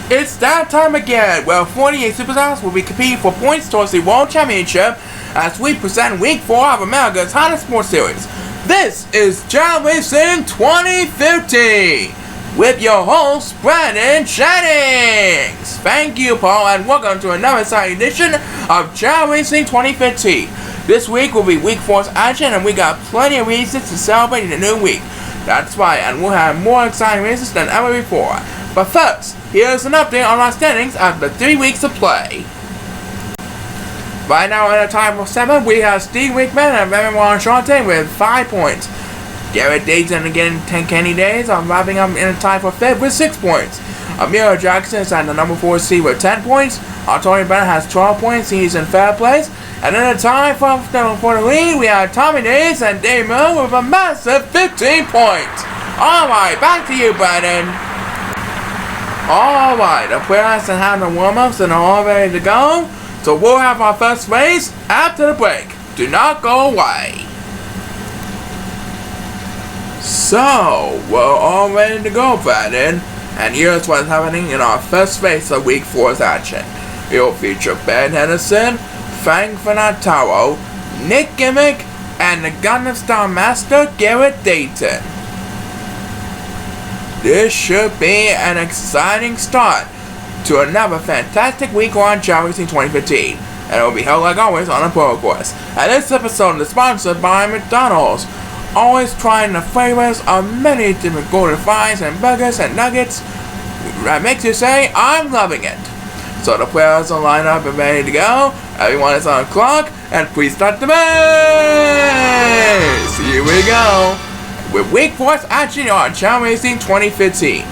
It's that time again, where 48 superstars will be competing for points towards the World Championship as we present Week 4 of America's Hottest Sports Series. This is Chao Racing 2015 with your host, Brandon Jennings. Thank you, Paul, and welcome to another exciting edition of Chao Racing 2015. This week will be Week 4's action, and we got plenty of races to celebrate in the new week. That's right, and we'll have more exciting races than ever before. But first, here's an update on our standings after 3 weeks of play. Right now, at a time of 7, we have Steve Wickman and Evan Shante with 5 points. Garrett Dayton again 10 Kenny Days are wrapping up in a tie for 5th with 6 points. Amira Jackson is at the number 4 seed with 10 points. Tony Bennett has 12 points, he's in 3rd place. And in a tie for the lead, we have Tommy Days and Dave Miller with a massive 15 points. Alright, back to you, Brandon. Alright, the players have had the warm-ups and are all ready to go. So we'll have our first race after the break. Do not go away. So, we're all ready to go, Brandon. And here's what's happening in our first race of Week 4's action. It will feature Ben Henderson, Frank Finataro, Nick Gimmick, and the Gangnam Style Master Garrett Dayton. This should be an exciting start to another fantastic week on Chao Racing 2015, and it will be held like always on a pro course. And this episode is sponsored by McDonald's, always trying the flavors of many different golden fries and burgers and nuggets that makes you say, I'm loving it. So the players are lined up and ready to go, everyone is on the clock, and please start the race! Here we go! With Week 4's action on Chao Racing 2015.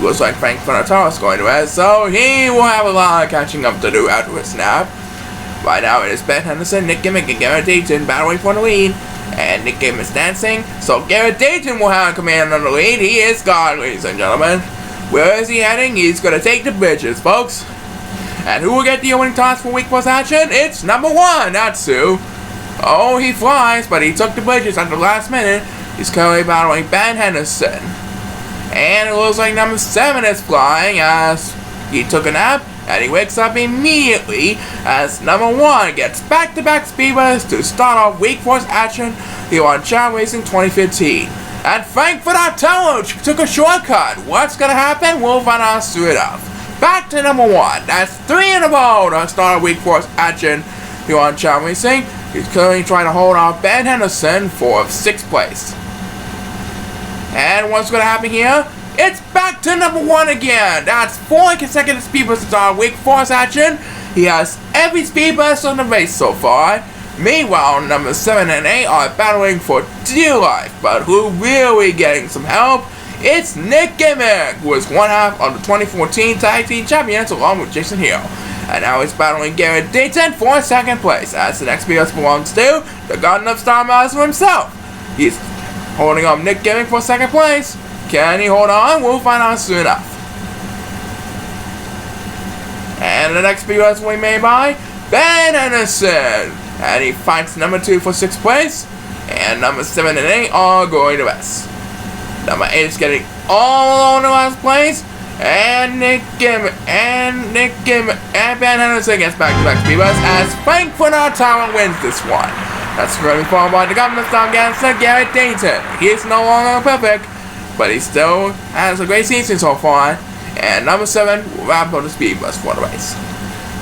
Looks like Frank Finataro is going to rest, so he will have a lot of catching up to do after his snap. Right now it is Ben Henderson, Nick Gimmick, and Garrett Dayton battling for the lead. And Nick Gimmick is dancing, so Garrett Dayton will have command on the lead. He is God, ladies and gentlemen. Where is he heading? He's going to take the bridges, folks. And who will get the opening toss for Week 4's action? It's number 1, Natsu. Oh, he flies, but he took the bridges at the last minute. He's currently battling Ben Henderson. And it looks like number 7 is flying as he took a nap, and he wakes up immediately as number 1 gets back-to-back speedways to start off Week 4's action here on Chao Racing 2015. And Frank Finataro took a shortcut. What's going to happen? We'll find out soon enough. Back to number 1. That's 3 in a row to start Week 4's action here on Chao Racing. He's currently trying to hold off Ben Henderson for 6th place. And what's going to happen here? It's back to number 1 again. That's 4 consecutive speed bursts to start Week 4's action. He has every speed burst on the race so far. Meanwhile, number 7 and 8 are battling for dear life. But who really getting some help? It's Nick Gimmick, who is one half of the 2014 Tag Team Champions along with Jason Hill. And now he's battling Garrett Dayton for 2nd place, as the next speed burst belongs to the Gangnam Style Master himself. He's holding up Nick Gimmick for 2nd place. Can he hold on? We'll find out soon enough. And the next speed burst will be made by Ben Henderson. And he fights number 2 for 6th place. And number 7 and 8 are going to rest. Number 8 is getting all alone in last place. And Nick Gimmick and Ben Henderson gets back-to-back speed bursts as Frank Finataro wins this one. That's going to be followed by the Gangnam Style Master Garrett Dayton. He's no longer perfect, but he still has a great season so far. And number 7 will wrap up the speed bus for the race.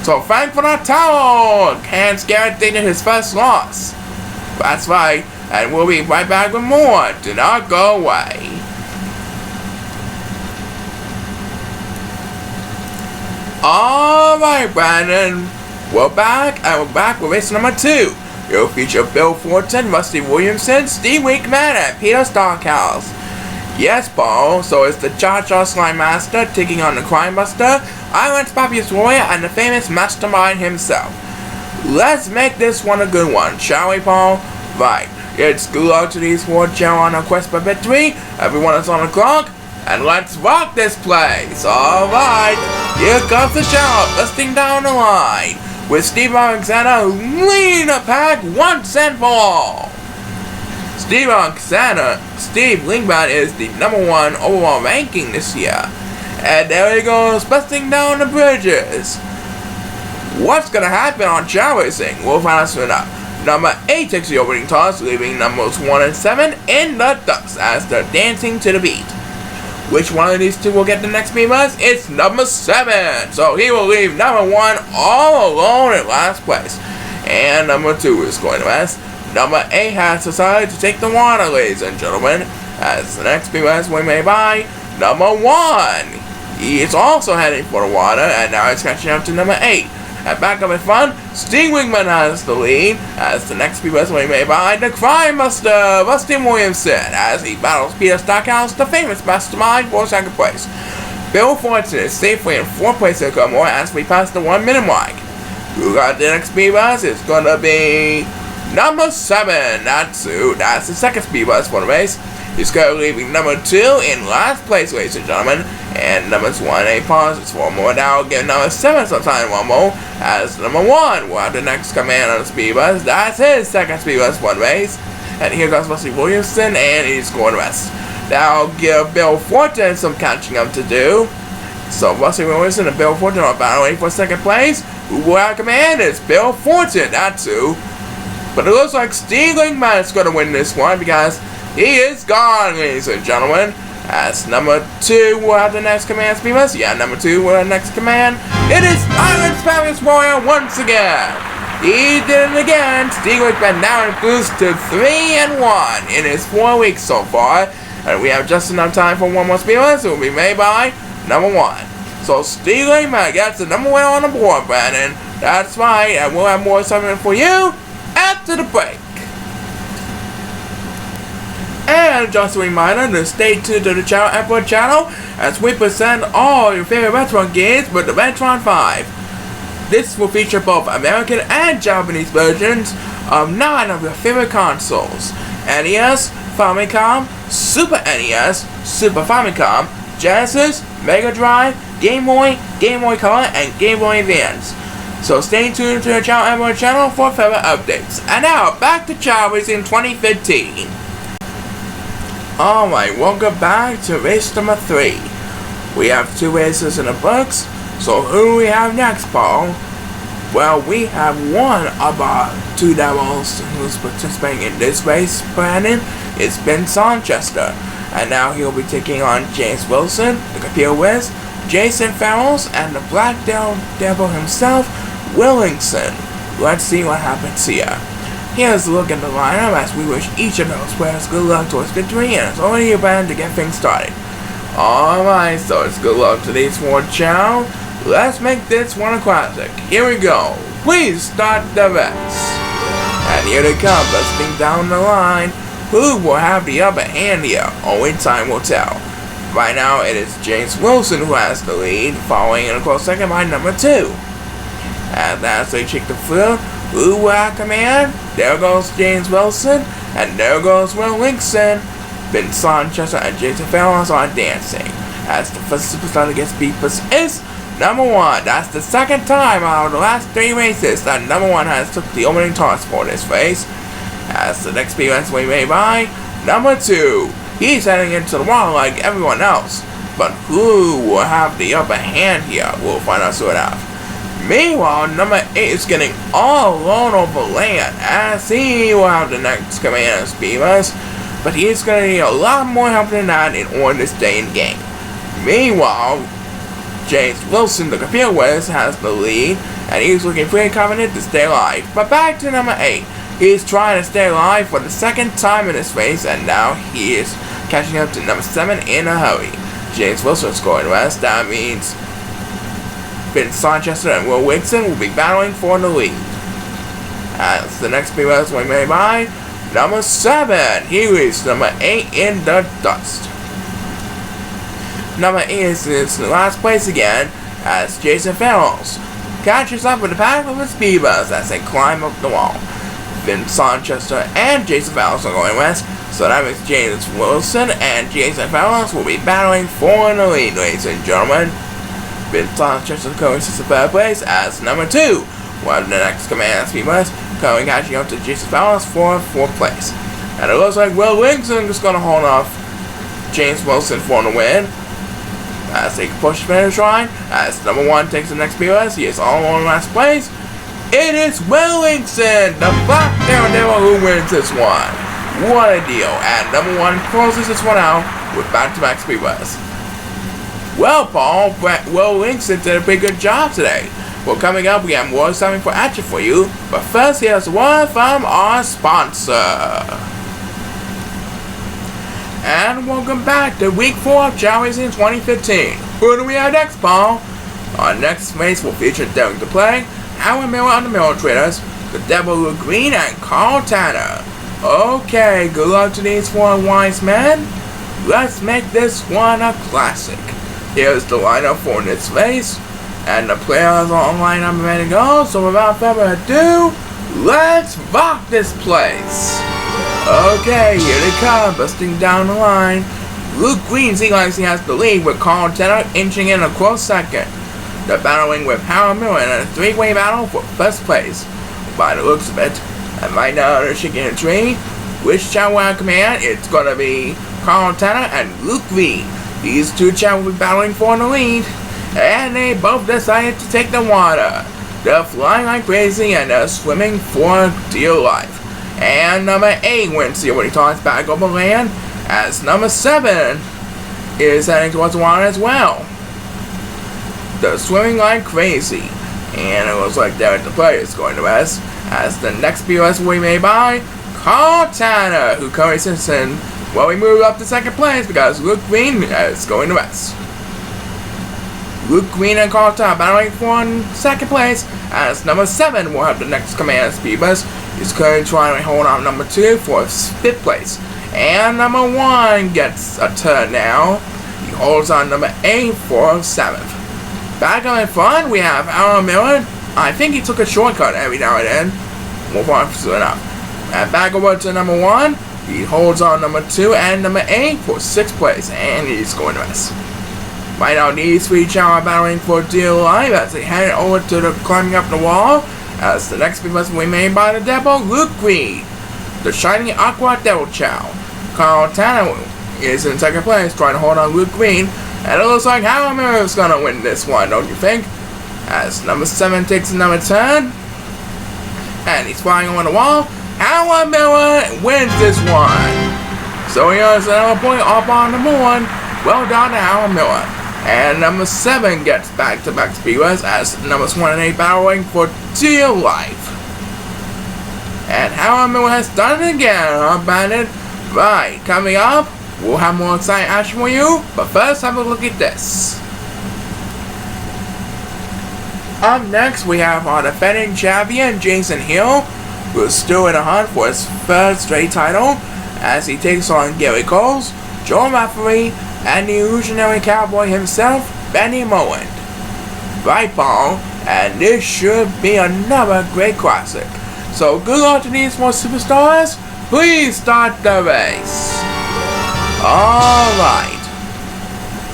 So Frank Finataro hands Garrett Dayton his first loss. That's right, and we'll be right back with more. Do not go away. Alright, Brandon. We're back, and we're back with race number 2. It'll feature Bill Fulton, Rusty Williamson, Steve Wickman, and Peter Starkhouse. Yes, Paul, so it's the Cha-Cha Slime Master taking on the Crime Buster, Island's Papiest Warrior, and the famous Mastermind himself. Let's make this one a good one, shall we, Paul? Right, it's good luck to these 4 Chao on a quest for victory. Everyone is on the clock, and let's rock this place. Alright, here comes the Chao, listing down the line, with Steve Alexander leading the pack once and for all. Steve Lingman is the number 1 overall ranking this year, And there he goes, busting down the bridges. What's gonna happen on Chao Racing? We'll find out soon enough. Number 8 takes the opening toss, leaving numbers 1 and 7 in the dust as they're dancing to the beat. Which one of these two will get the next speed bus? It's number 7. So he will leave number 1 all alone in last place. And number 2 is going to rest. Number 8 has decided to take the water, ladies and gentlemen, as the next speed bus we may buy. Number 1. He is also heading for the water, and now he's catching up to number 8. At back of it fun, Steve Wingman has the lead, as the next speed bus we may buy the Crime Buster, Rusty Williamson, as he battles Peter Stockhouse, the famous mastermind, for second place. Bill Fortune is safely in 4th place to come more as we pass the 1 minute mark. Who got the next speed bus? It's gonna be number 7, Natsu. That's the second speed bus for the race. He's currently leaving number 2 in last place, ladies and gentlemen. And numbers 1, 8 pauses for more. Now we'll give number 7 some time, one more. As number 1 will have the next command on the speed bus. That's his second speed bus for the race. And here goes Rusty Williamson, and he's going to rest. Now I'll give Bill Fortin some catching up to do. So Rusty Williamson and Bill Fortin are battling for second place. Who will have command? It's Bill Fortin, that's who. But it looks like Steve Linkman is going to win this one because he is gone, ladies and gentlemen. As number 2 will have the next command speed bus. Yeah, number 2 will have the next command. It is Island's Fabulous Warrior once again. He did it again. Steve Linkman now improves to 3-1 in his 4 weeks so far. And we have just enough time for one more speed bus. It will be made by number 1. So Steve Linkman gets the number 1 on the board, Brandon. That's right. And we'll have more something for you after the break. And just a reminder to stay tuned to the ChaoEmperor channel as we present all your favorite Retron games with the Retron 5. This will feature both American and Japanese versions of 9 of your favorite consoles: NES, Famicom, Super NES, Super Famicom, Genesis, Mega Drive, Game Boy, Game Boy Color, and Game Boy Advance. So stay tuned to the ChaoEmperor channel for further updates. And now, back to Chao Racing 2015. Alright, welcome back to race number 3. We have 2 races in the books, so who do we have next, Paul? Well, we have one of our 2 devils who's participating in this race, Brandon. It's Ben Sonchester, and now he'll be taking on James Wilson, the computer whiz, Jason Farrells, and the Black Devil himself, Willingson. Let's see what happens here. Here's a look at the lineup as we wish each of those players good luck towards victory, and it's only your band to get things started. Alright, so it's good luck to these 4 Chao. Let's make this one a classic. Here we go. Please start the race. And here they come, busting down the line. Who will have the upper hand here? Only time will tell. Right now it is James Wilson who has the lead, following in a close second by number 2. And as they check the field, who will have command? There goes James Wilson, and there goes Will Linkson. Ben Sonchester and Jason Farrells are dancing. As the first superstar that gets beat is number 1. That's the second time out of the last 3 races that number 1 has took the opening toss for this race. As the next speed race we may buy, number 2. He's heading into the water like everyone else. But who will have the upper hand here? We'll find out soon enough. Meanwhile, number 8 is getting all alone over land as he will have the next command of speed bus, but he's going to need a lot more help than that in order to stay in game. Meanwhile, James Wilson, the computer whiz, has the lead, and he's looking pretty confident to stay alive. But back to number 8. He's trying to stay alive for the second time in this race, and now he is catching up to number 7 in a hurry. James Wilson is going west. That means Ben Sonchester and Will Wixon will be battling for the lead. As the next speed race we may buy, number 7. He leaves number 8 in the dust. Number 8 is in last place again as Jason Farrells catches up with the pack of the speed bus as they climb up the wall. Ben Sonchester and Jason Farrells are going west, so that means James Wilson and Jason Farrells will be battling for the lead, ladies and gentlemen. Ben Sonchester goes to the 3rd place as number 2. While the next command speed bus coming catching up to Jason Farrells for 4th place. And it looks like Will Linkson is going to hold off James Wilson for the win. as they push the finish line. As number 1 takes the next POS, he is all on last place. It is Wellington, the Black Daredevil, who wins this one. What a deal. And number 1 closes this one out with back-to-back POS. Well, Paul, Wellington did a pretty good job today. Well, coming up, we have more something for action for you. But first, here's one from our sponsor. And welcome back to Week 4 of Chao Racing 2015. Who do we have next, Paul? Our next race will feature Derek to play, Howard Miller on the Mirror Traders, the Devil Luke Green, and Carl Tanner. Okay, good luck to these 4 wise men. Let's make this one a classic. Here's the lineup for this race, and the players are on lineup and ready to go. So without further ado, let's rock this place. Okay, here they come, busting down the line. Luke Green seems like he has the lead with Carl Tanner inching in a close second. They're battling with Howard Miller in a 3-way battle for first place, by the looks of it. And right now they're shaking a tree. Which Chao will have command? It's gonna be Carl Tanner and Luke Green. These 2 Chao will be battling for the lead. And they both decided to take the water. They're flying like crazy and they're swimming for dear life. And number 8 wins the when he tossed back over land, as number 7 is heading towards the water as well. They're swimming like crazy, and it looks like Derek the player is going to rest, as the next POS will be made by Carl Tanner, who currently sits in. Well, we moved up to second place because Luke Green is going to rest. Luke Green and Carl Tanner battling for second place, as number 7 will have the next command speed bus. He's currently trying to hold on number 2 for 5th place. And number 1 gets a turn now. He holds on number 8 for 7th. Back up in front, we have Howard Miller. I think he took a shortcut every now and then. We'll find soon enough. And back over to number 1. He holds on number 2 and number 8 for 6th place. And he's going to rest. Right now, these 3 Chao are battling for dear life as they head over to the climbing up the wall. As the next POS will be made by the Devil Luke Green, the shiny Aqua Devil Chao. Carl Tanner is in second place, trying to hold on Luke Green, and it looks like Howard Miller is gonna win this one, don't you think? As number 7 takes another turn, and he's flying on the wall. Howard Miller wins this one. So here's another point up on number 1. Well done to Howard Miller. And number 7 gets back-to-back POS as numbers 1 and 8 battling for dear life. And Howard Miller has done it again, huh, Bandit? Right, coming up, we'll have more exciting action for you, but first have a look at this. Up next, we have our defending champion, Jason Hill, who is still in the hunt for his 3rd straight title, as he takes on Gary Coles, Joe Referee, and the illusionary cowboy himself, Benny Moen. Right, Paul, and this should be another great classic. So good luck to these 4 superstars. Please start the race. Alright.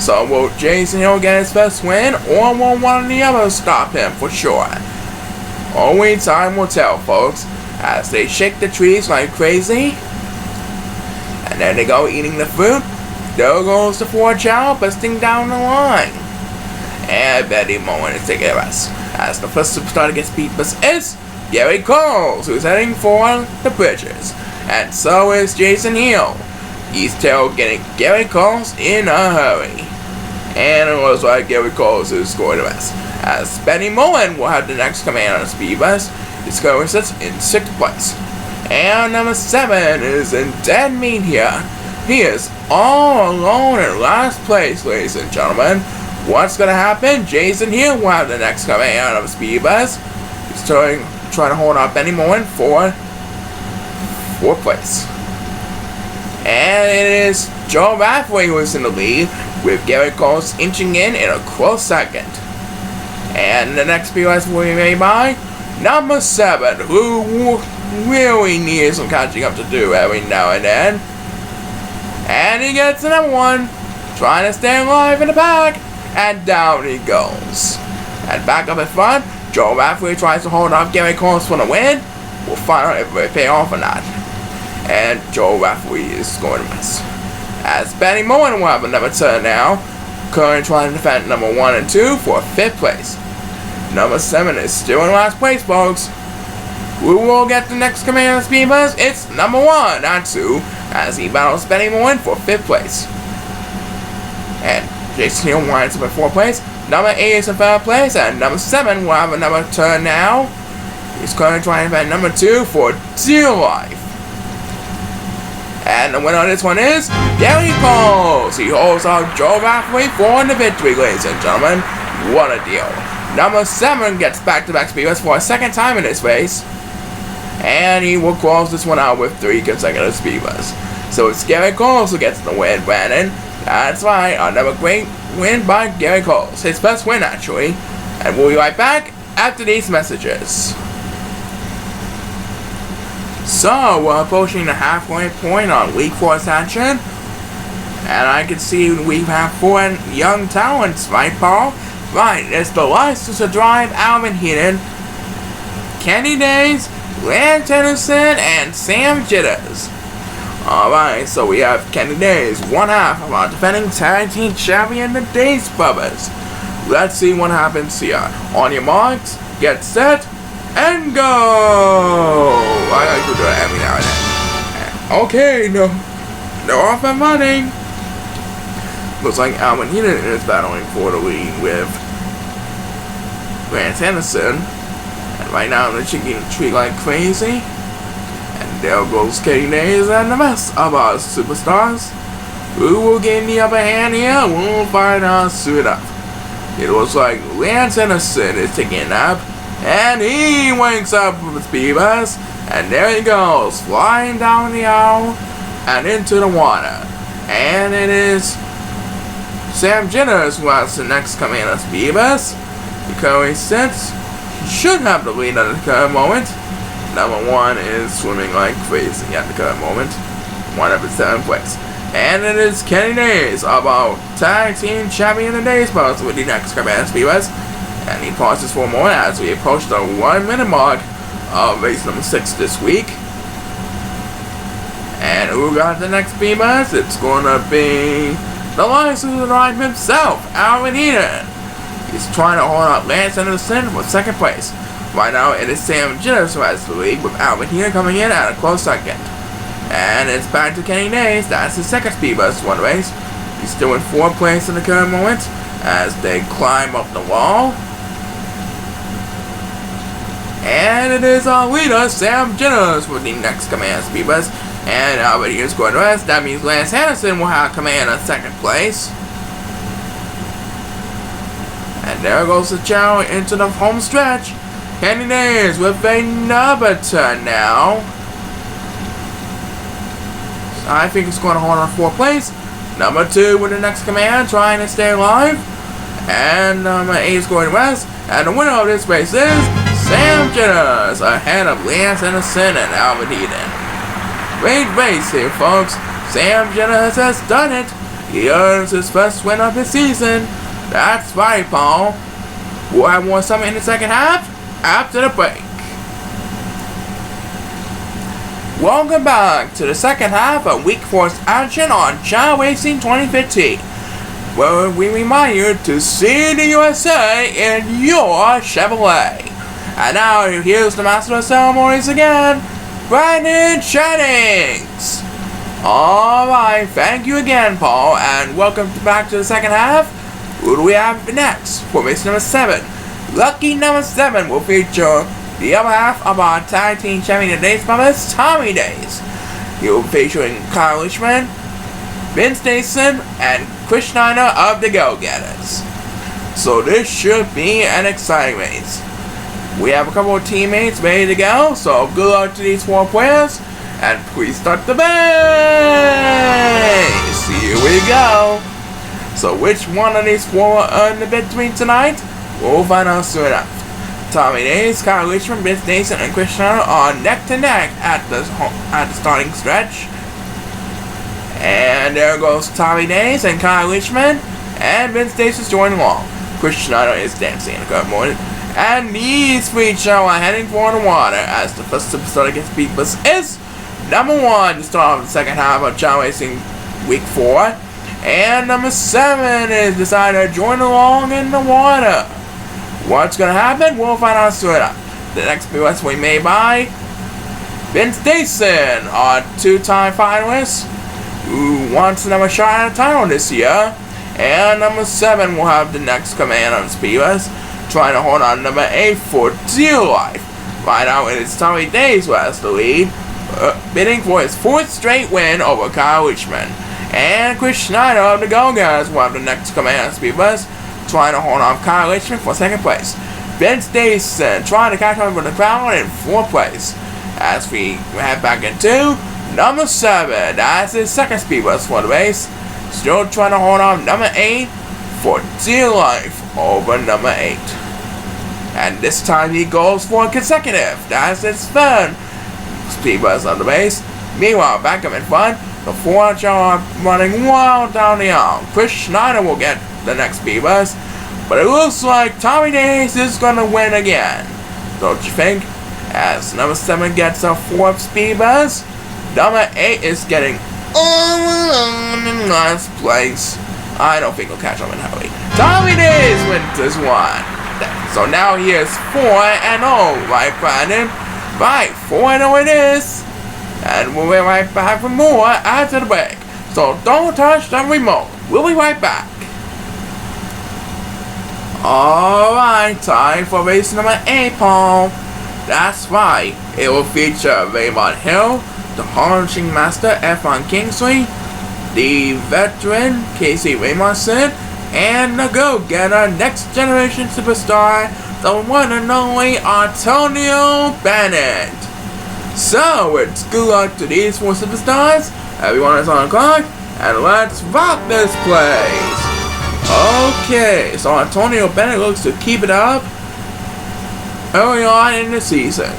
So will Jason Hill get his first win, or will one of the others stop him for sure? Only time will tell, folks, as they shake the trees like crazy. And then they go eating the fruit. There goes the 4 Chao busting down the line. And Benny Moen is taking a rest, as the first superstar to get speed bus is Gary Coles, who's heading for the bridges. And so is Jason Hill. He's tailgating Gary Coles in a hurry. And it looks like Gary Coles is going to rest, as Benny Moen will have the next command on the speed bus. He's going to sit in 6th place. And number 7 is in dead meat here. He is all alone in last place, ladies and gentlemen. What's going to happen? Jason Hill will have the next command of the speed bus. He's trying to hold up Benny Moen for 4th place. And it is Joe Rathway who is in the lead, with Gary Coles inching in a close second. And the next POS will be made by number 7, who really needs some catching up to do every now and then. And he gets to number 1, trying to stay alive in the back, and down he goes. And back up in front, Joe Rathway tries to hold off Gary Coles for the win. We'll find out if it will pay off or not. And Joe Rathway is going to miss, as Benny Moen will have another turn now. currently trying to defend number 1 and 2 for 5th place. Number 7 is still in last place, folks. Who will get the next command speed bus? It's number 1, not 2, as he battles Benny Moore for 5th place. And Jason Hill winds up in 4th place. Number 8 is in 3rd place, and number 7 will have another turn now. He's currently trying to defend number 2 for dear life. And the winner of this one is Gary Coles. He holds out Joe Rathway for the victory, ladies and gentlemen. What a deal. Number 7 gets back-to-back speed bus for a 2nd time in this race. And he will close this one out with 3 consecutive speed bus. So it's Gary Coles who gets the win, Brandon. That's right, another great win by Gary Coles. His best win, actually. And we'll be right back after these messages. So, we're approaching the halfway point on Week 4's action. And I can see we have 4 young talents, right, Paul? Right, it's the license to drive Alvin Heaton, Kenny Days, Lance Henderson, and Sam Jitters. Alright, so we have Kenny Days, one half of our defending tag team champion, the Days Brothers. Let's see what happens here. On your marks, get set, and go! I like to do it every now and then. Okay, no off and running. Looks like Alvin Heaton is battling for the lead with Lance Henderson. And right now they're chicken tree like crazy. And there goes Kenny Days and the rest of our superstars. Who will gain the upper hand here? We'll find out soon enough. It looks like Lance Henderson is taking a nap. And he wakes up with the speed bus. And there he goes, flying down the aisle and into the water. And it is Sam Jitters who has the next command of speed bus. The current sits should have the lead at the current moment. Number 1 is swimming like crazy at the current moment. 1 up in 7th place. And it is Kenny Days, our tag team champion in Days Brothers, with the next command of speed bus. And he pauses for more as we approach the 1 minute mark of race number 6 this week. And who got the next speed bus? It's gonna be the license to drive himself, Alvin Heaton. He's trying to hold up Lance Henderson for 2nd place. Right now it is Sam Jitters who has the lead, with Alvin Heaton coming in at a close 2nd. And it's back to Kenny Days. That's his 2nd speed bus one race. He's still in 4th place in the current moment as they climb up the wall. And it is our leader, Sam Jitters, with the next command speed bus. And Alvin Heaton's going to rest. That means Lance Henderson will have command of 2nd place. And there goes the Chao into the home stretch. Kenny Days with another turn now. I think he's going to hold on 4th place. Number 2 with the next command, trying to stay alive. And number 8 is going to rest. And the winner of this race is Sam Jitters, ahead of Lance Henderson and Alvin Heaton. Great race here, folks. Sam Jitters has done it. He earns his first win of the season. That's right, Paul. We'll have more summit in the second half after the break. Welcome back to the second half of Week 4's action on Chao Racing 2015, where we remind you to see the USA in your Chevrolet. And now here's the Master of Ceremonies again, Brandon Jennings. Alright, thank you again, Paul, and welcome back to the second half. Who do we have next? For race number 7. Lucky number 7 will feature the other half of our tag team champion of Days Brothers, Tommy Days. He will be featuring Kyle Richmond, Vince Nason, and Chris Schneider of the Go-Getters. So this should be an exciting race. We have a couple of teammates ready to go, so good luck to these 4 players, and please start the race! Here we go! So which one of these 4 will earn the victory tonight? We'll find out soon enough. Tommy Days, Kyle Richmond, Vince Nason, and Chris Schneider are neck to neck at the starting stretch. And there goes Tommy Days and Kyle Richmond, and Vince Nason's joining along. Chris Schneider is dancing in the current moment. And these 3 are heading for the water as the first superstar to get speed bus is number 1 to start off the second half of Chao Racing Week 4. And number 7 is decided to join along in the water. What's gonna happen? We'll find out soon enough. The next BOS we made by Ben Stason, our 2-time finalist, who wants another shot at a title this year. And number 7 will have the next command of Speedbus, trying to hold on number 8 for dear life. Right now it is Tommy Days who has the lead, bidding for his 4th straight win over Kyle Leachman. And Chris Schneider of the Go-Getters will have the next command of Speedbus, trying to hold off Kyle Leachman for 2nd place. Ben Stason trying to catch up with the crowd in 4th place. As we head back into number 7, that's his 2nd Speedbus for the race. Still trying to hold on number 8 for dear life over number 8. And this time he goes for a consecutive. That's his 3rd Speedbus of the race. Meanwhile, back up in front, the 4 are running wild down the aisle. Chris Schneider will get the next Speedbus, but it looks like Tommy Days is gonna win again. Don't you think? As number 7 gets a 4th Speedbus, number 8 is getting in last place. I don't think he'll catch up in a hurry. Tommy Days wins this one. So now he is 4-0, right, Brandon? Right, 4-0 it is. And we'll be right back for more after the break. So don't touch the remote. We'll be right back. Alright, time for race number 8, Paul. That's right. It will feature Raymond Hill, the Harnessing Master F1 Kingsley, the veteran Casey Raymondson, and the go-getter next generation superstar, the one and only Antonio Bennett. So it's good luck to these 4 superstars. Everyone is on the clock, and let's rock this place. Okay, so Antonio Bennett looks to keep it up early on in the season.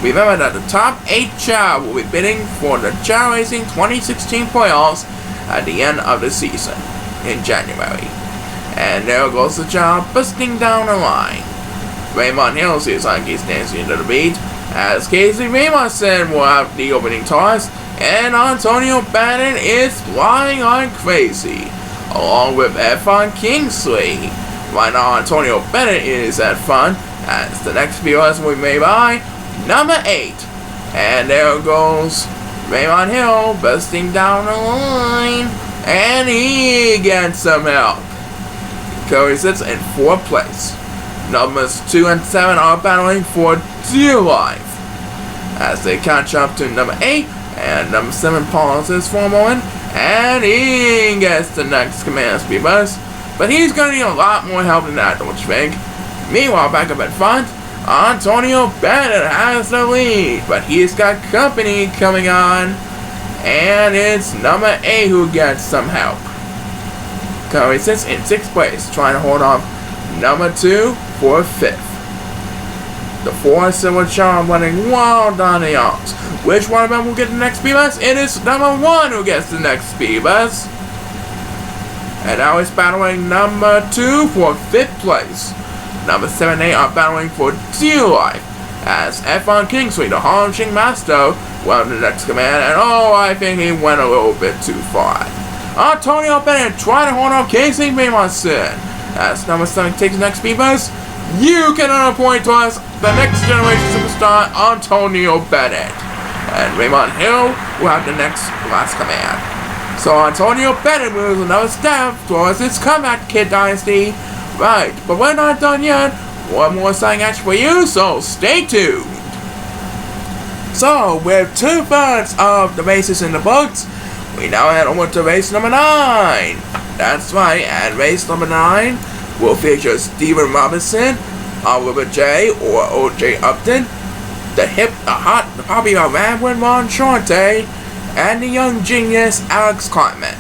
Remember that the top 8 Chao will be bidding for the Chao Racing 2016 playoffs at the end of the season in January. And there goes the Chao busting down the line. Raymond Hill sees like he's dancing into the beat, as Casey Raymondson will have the opening toss, and Antonio Bennett is flying like crazy, along with F1 Kingsley. Right now Antonio Bennett is at front, as the next BOS will be made by number 8. And there goes Raymond Hill busting down the line, and he gets some help. Curry sits in 4th place. Numbers 2 and 7 are battling for dear life as they catch up to number 8, and number 7 pauses for a moment, and he gets the next command Speedbus, but he's going to need a lot more help than that, don't you think? Meanwhile, back up at front, Antonio Bennett has the lead, but he's got company coming on, and it's number 8 who gets some help. Curry sits in 6th place, trying to hold off number 2 for 5th. The 4 Silver Charm running wild down the arms. Which one of them will get the next Speedbus? It is number 1 who gets the next Speedbus. And now it's battling number 2 for 5th place. Number 7 and 8 are battling for dear life, as F1 Kingsley, the Harnessing Master, will have the next command, and oh, I think he went a little bit too far. Antonio Bennett trying to hold off Casey Raymondson. As number 7 takes the next Speedbus, you can earn a point towards the next generation superstar, Antonio Bennett. And Raymond Hill will have the next last command. So Antonio Bennett moves another step towards his comeback kid dynasty. Right, but we're not done yet. One more exciting action for you, so stay tuned. So, with 2/3 of the races in the books, we now head over to race number 9. That's right, and race number 9 will feature Steven Robinson, Oliver J. or O.J. Upton, the hot, the popular Rambling Ron Shante, and the young genius Alex Cartman.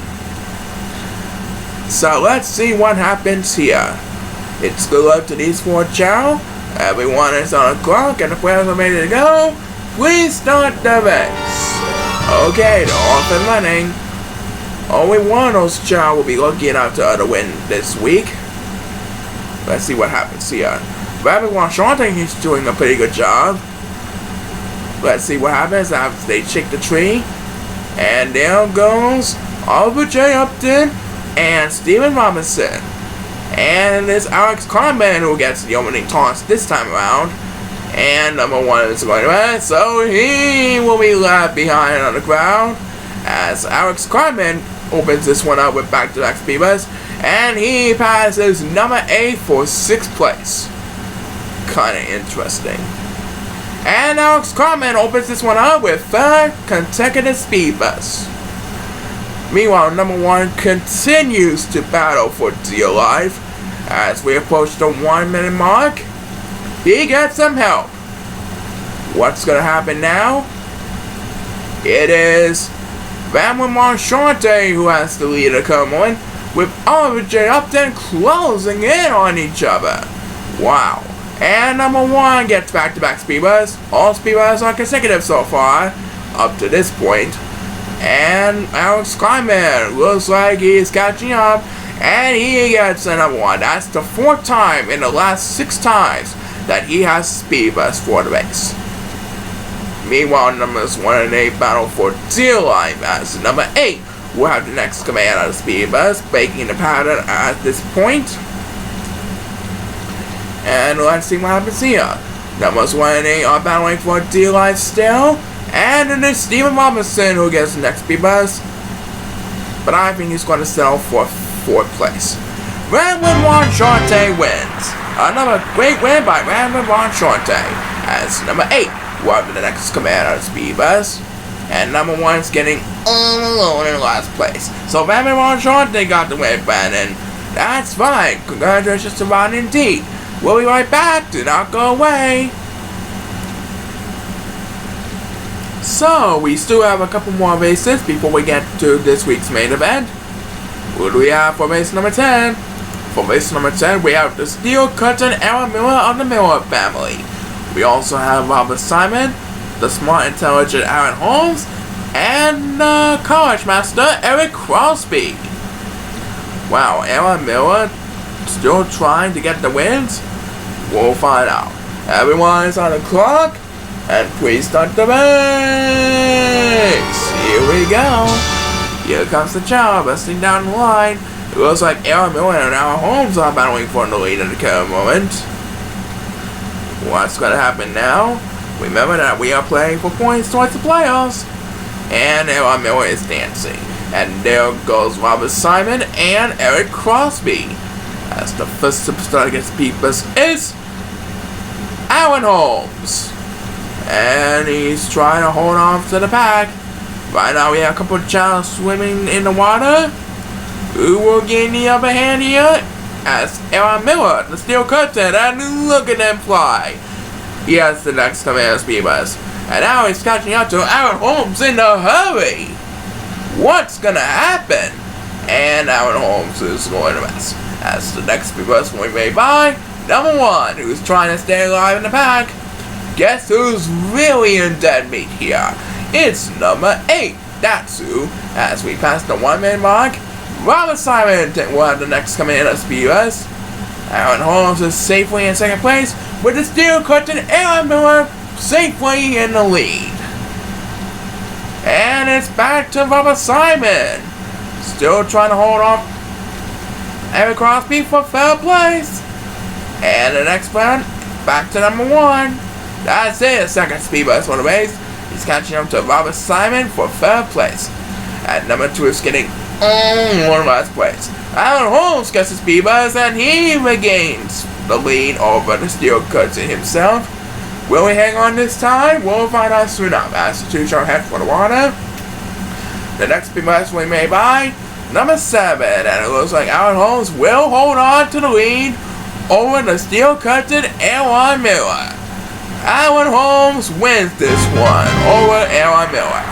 So let's see what happens here. It's good luck to these 4 Chao. Everyone is on the clock and the players are ready to go. Please start the race. Okay, they're off and running. Only one of those Chao will be lucky enough to win this week. Let's see what happens here. Rabbit Washington is doing a pretty good job. Let's see what happens after they shake the tree. And there goes Oliver J. Upton and Steven Robinson. And it's Alex Conman who gets the opening toss this time around. And number 1 is going to win, so he will be left behind on the ground as Alex Conman opens this one up with back-to-back speed bus, and he passes number 8 for 6th place. Kinda interesting. And Alex Conman opens this one up with 3rd consecutive speed bus. Meanwhile, number 1 continues to battle for dear life. As we approach the 1 minute mark, he gets some help. What's gonna happen now? It is Ramon Marchante who has the lead of come on, with Oliver J. Upton closing in on each other. Wow. And number 1 gets back-to-back speed bus. All speed buses are consecutive so far, up to this point. And Alex Kleinman looks like he's catching up, and he gets a number 1. That's the 4th time in the last 6 times that he has speed bus for the race. Meanwhile, numbers 1 and 8 battle for dear life as number 8 will have the next command of the speed bus, breaking the pattern at this point. And let's see what happens here. Numbers 1 and 8 are battling for dear life still. And it is Steven Robinson who gets the next speed bus. But I think he's going to settle for 4th place. Ramon Marchante wins. Another great win by Ramon Marchante as number 8 will have the next command of the speed bus. And number 1's getting all alone in last place. So Ramon Marchante got the win, Brandon. That's fine. Congratulations to Ron indeed. We'll be right back. Do not go away. So, we still have a couple more races before we get to this week's main event. What do we have for race number 10? For race number 10, we have the Steel Curtain Aaron Miller of the Miller family. We also have Robert Simon, the smart, intelligent Aaron Holmes, and college master Eric Crosby. Wow, Aaron Miller still trying to get the wins? We'll find out. Everyone is on the clock, and please start the race. Here we go. Here comes the Chao wrestling down the line. It looks like Aaron Miller and Aaron Holmes are battling for the lead at the current moment. What's going to happen now? Remember that we are playing for points towards the playoffs. And Aaron Miller is dancing. And there goes Robert Simon and Eric Crosby. As the first superstar against Peepers is Aaron Holmes. And he's trying to hold on to the pack. Right now we have a couple of Chao swimming in the water. Who will gain the upper hand here? As Aaron Miller, the Steel Curtain, and look at them fly. He has the next command speed bus. And now he's catching up to Aaron Holmes in a hurry. What's gonna happen? And Aaron Holmes is going to miss. As the next speed bus will be made by number 1, who's trying to stay alive in the pack. Guess who's really in dead meat here? It's number 8. That's who. As we pass the 1 minute mark, Robert Simon will have the next command of speed bus. Aaron Holmes is safely in 2nd place, with the Steel Curtain Aaron Miller safely in the lead. And it's back to Robert Simon. Still trying to hold off Eric Crosby for 3rd place. And the next one, back to number 1. That's it, 2nd speed bus for the race. He's catching up to Robert Simon for 3rd place. At number 2 is getting one last place. Aaron Holmes gets the speed bus and he regains the lead over the Steel Curtain himself. Will he hang on this time? We'll find out soon enough. As the 2 shall head for the water. The next speed bus will be made by number 7. And it looks like Aaron Holmes will hold on to the lead over the Steel Curtain Aaron Miller. Aaron Holmes wins this one over Aaron Miller,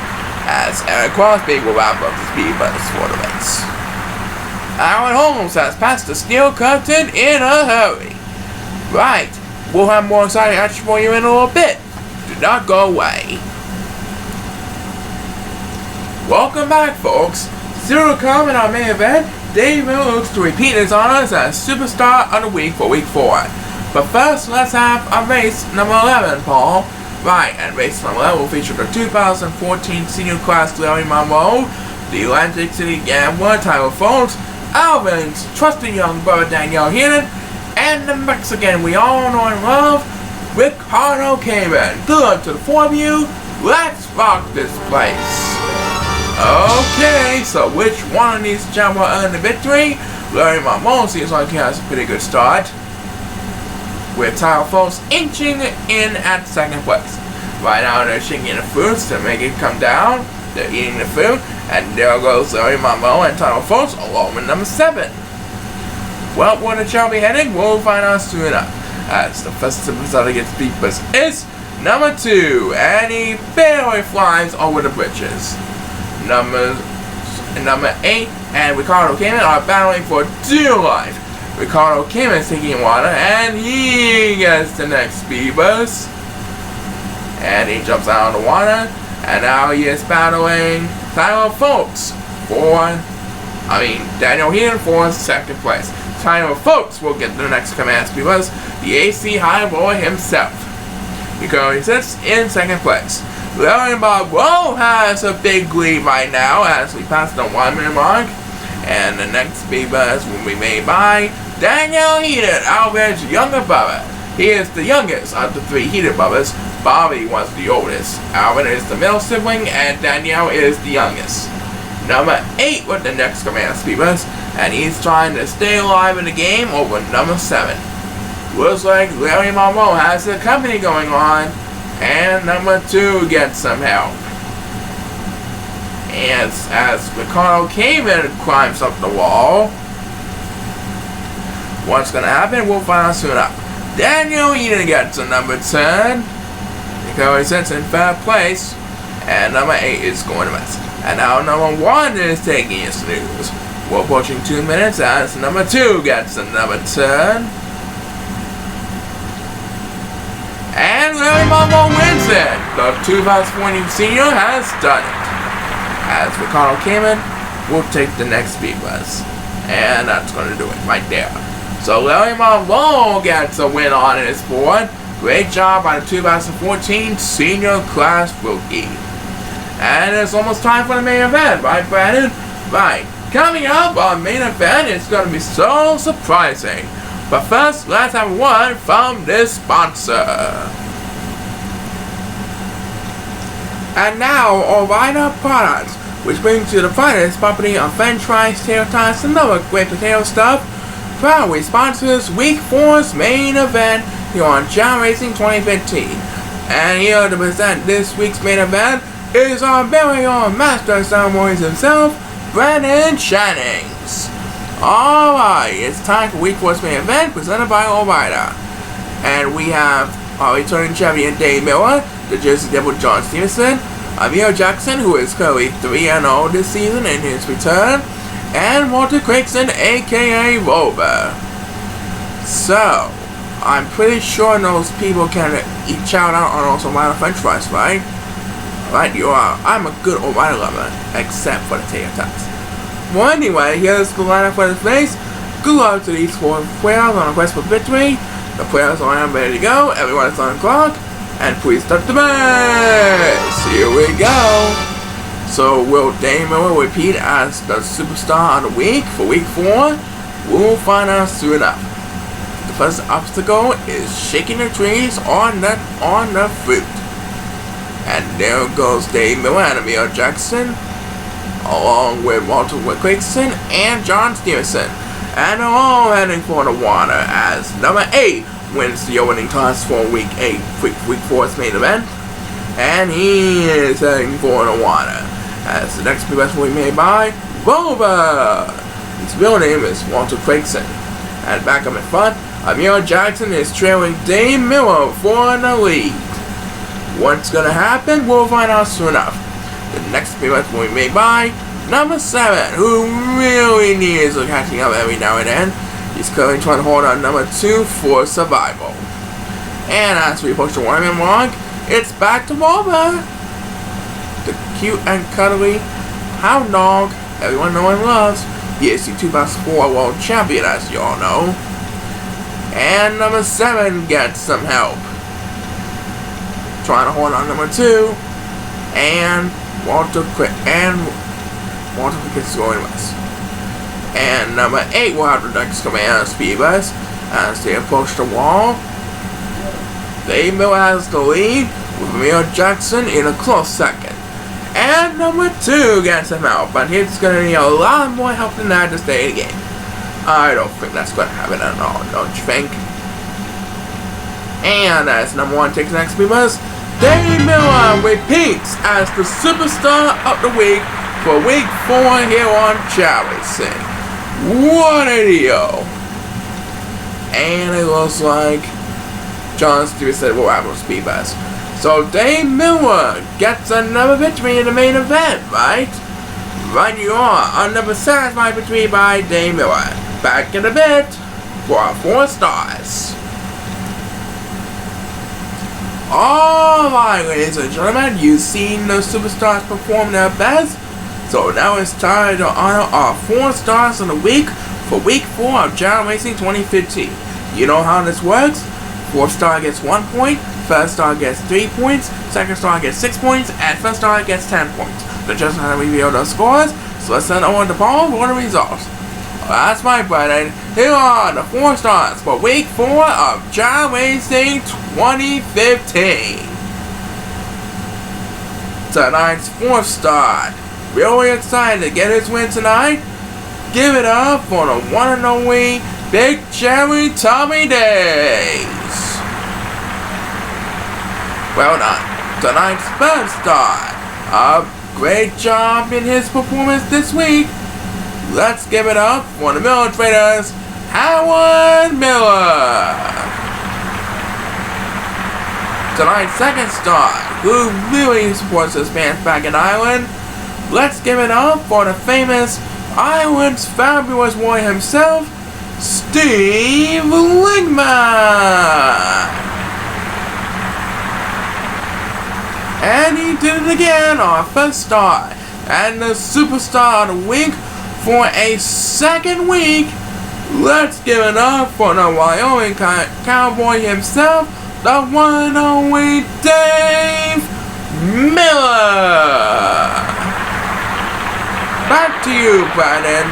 as Eric Crosby will wrap up the speed bus for the race. Aaron Holmes has passed the Steel Curtain in a hurry. Right, we'll have more exciting action for you in a little bit. Do not go away. Welcome back, folks. Still to come in our main event, Dave Miller looks to repeat his honors as Superstar of the Week for Week 4. But first, let's have a race number 11, Paul. Right, and race number 11 will feature the 2014 Senior Class Larry Monroe, the Atlantic City Gambler title, folks. Alvin's trusted young brother Daniel Heenan, and the Mexican we all know and love, Ricardo Cayman. Good luck to the four of you. Let's rock this place. Okay, so which one of these gentlemen will earn the victory? Larry Mamon seems like he has a pretty good start, with Tyler Folks inching in at second place. Right now they're shaking the fruits to make it come down. They're eating the food, and there goes Larry Mamon and Tyler Folks along with number 7. Well, where the Chao be heading, we'll find out soon enough. As the first episode against Beepers is number 2, and he barely flies over the bridges. Number 8 and Ricardo Cayman are battling for dear life. Ricardo Cayman is taking water, and he gets the next speed bus. And he jumps out of the water, and now he is battling Tyler Folks Daniel Heenan for second place. Tyler Folks will get the next command speed bus, the AC High Boy himself. He currently sits in second place. Larry Bobo has a big lead right now as we pass the 1 minute mark, and the next speed bus will be made by Daniel Heenan, Alvin's younger brother. He is the youngest of the 3 Heenan brothers. Bobby was the oldest. Alvin is the middle sibling, and Danielle is the youngest. Number 8 with the next command speed bus, and he's trying to stay alive in the game over number 7. Looks like Larry Mamon has a company going on, and number 2 gets some help. And as Ricardo Cayman climbs up the wall, what's gonna happen, we'll find out soon enough. Daniel Heenan gets a number 10, because he sits in 3rd place, and number 8 is going to miss. And now number 1 is taking his snooze. We're approaching 2 minutes as number 2 gets a number 10. And Larry Mamon wins it! The 2020 senior has done it. As Ricardo Cayman will take the next speed bus. And that's going to do it right there. So Larry Mamon gets a win on his board. Great job by the 2014 senior class rookie. And it's almost time for the main event, right Brandon? Right. Coming up on main event, it's going to be so surprising. But first, let's have a word from this sponsor. And now, O'Reilly Products, which brings you the finest property of French fries, tater tots, and other great potato stuff, proudly sponsors Week 4's main event here on Chao Racing 2015. And here to present this week's main event is our very own master of ceremonies himself, Brandon Shannings. Alright, it's time for Week 4's main event presented by O'Reilly. And we have our returning champion Dave Miller, the Jersey Devil John Stevenson, Amir Jackson, who is currently 3-0 this season in his return, and Walter Craigson, aka Rover. So, I'm pretty sure those people can eat shout out on also line of French fries, right? Right, you are. I'm a good O'Reilly lover, except for the tater tots. Well, anyway, here's the lineup for this race. Good luck to these 4 players on a quest for victory. The players are ready to go. Everyone is on the clock. And please start the race. Here we go. So, will Dave Miller repeat as the superstar of the week for Week 4? We'll find out soon enough. The first obstacle is shaking the trees on the fruit. And there goes Dave Miller and Amir Jackson, along with Walter Craigson and John Stevenson. And they're all heading for the water as number 8 wins the opening toss for Week 4's main event. And he is heading for the water as the next best will be made by Rover. His real name is Walter Craigson. And back up in front, Amir Jackson is trailing Dave Miller for the lead. What's gonna happen? We'll find out soon enough. The next event will be made by number 7, who really needs a catching up every now and then. He's currently trying to hold on number 2 for survival. And as we approach the 1 minute mark, it's back to Rover, the cute and cuddly hound dog everyone knows and loves. He is the 2004 world champion, as you all know. And number 7 gets some help, trying to hold on number 2, and Walter Quick is going west. And number 8 will have the next command speed bus as they approach the wall. Dave Miller has the lead with Emil Jackson in a close second. And number 2 gets him out, but he's going to need a lot more help than that to stay in the game. I don't think that's going to happen at all, don't you think? And as number 1 takes the next speed bus, Dave Miller repeats as the superstar of the week for week 4 here on Chao Racing. What a deal! And it looks like John Stewart said we'll have a speed bus. So Dave Miller gets another victory in the main event, right? Right you are, another satisfying victory by Dave Miller. Back in a bit for 4 stars. Alright, ladies and gentlemen, you've seen the superstars perform their best. So now it's time to honor our 4 stars of the week for week 4 of Chao Racing 2015. You know how this works? 4th star gets 1 point, 1st star gets 3 points, 2nd star gets 6 points, and 1st star gets 10 points. The judges have revealed the scores, so let's send over the ball for the results. That's my brethren. Here are the 4 stars for week 4 of Chao Racing 2015. Tonight's 4th star. Really excited to get his win tonight? Give it up for the one and only Big Cherry Tommy Days. Well done. Tonight's 3rd star. A great job in his performance this week. Let's give it up for the Miller Traders, Howard Miller. Tonight's 2nd star, who really supports his fans back in Ireland. Let's give it up for the famous Ireland's fabulous boy himself, Steve Lingman. And he did it again, our 1st star, and the superstar of the week for a 2nd week. Let's give it up for the Wyoming cowboy himself, the one and only Dave Miller. Back to you, Brandon.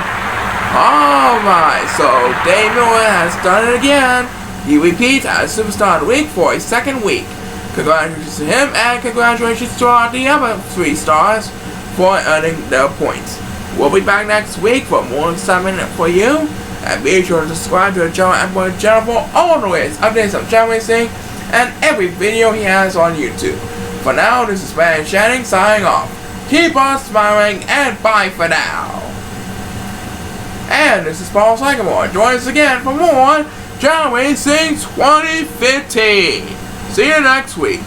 Alright, so Dave Miller has done it again. He repeats as Superstar of the Week for a 2nd week. Congratulations to him, and congratulations to all the other 3 stars for earning their points. We'll be back next week for more excitement for you. And be sure to subscribe to the ChaoEmperor channel for all the latest updates of Chao Racing and every video he has on YouTube. For now, this is Brandon Shanning signing off. Keep on smiling, and bye for now. And this is Paul Sycamore. Join us again for more Chao Racing 2015. See you next week.